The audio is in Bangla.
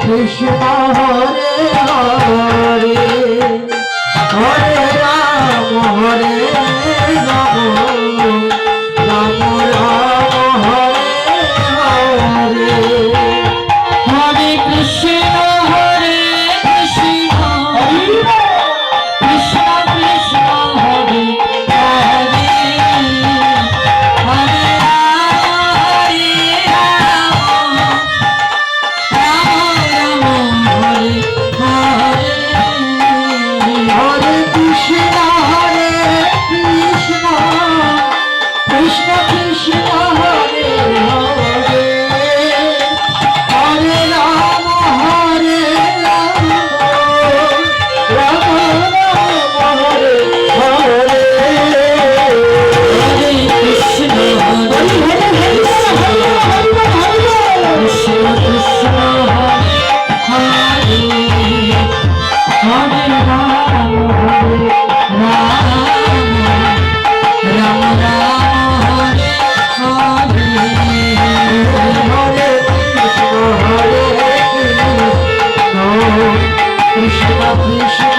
কৃষ্ণ হরে হরে হরে রাম হরে রাম রাম রাম হরে হরে হরে কৃষ্ণ হরে কৃষ্ণ কৃষ্ণ কৃষ্ণ হরে হরে হরে রাম রাম হরে হরে হরে কৃষ্ণ হরে কৃষ্ণ কৃষ্ণ কৃষ্ণ হরে হরে হরে রাম হরে রাম রাম রাম হরে হরে হরে কৃষ্ণ হরে কৃষ্ণ কৃষ্ণ হরে হরে হরে রাম হরে রাম রাম রাম হরে হরে হরে কৃষ্ণ হরে কৃষ্ণ কৃষ্ণ কৃষ্ণ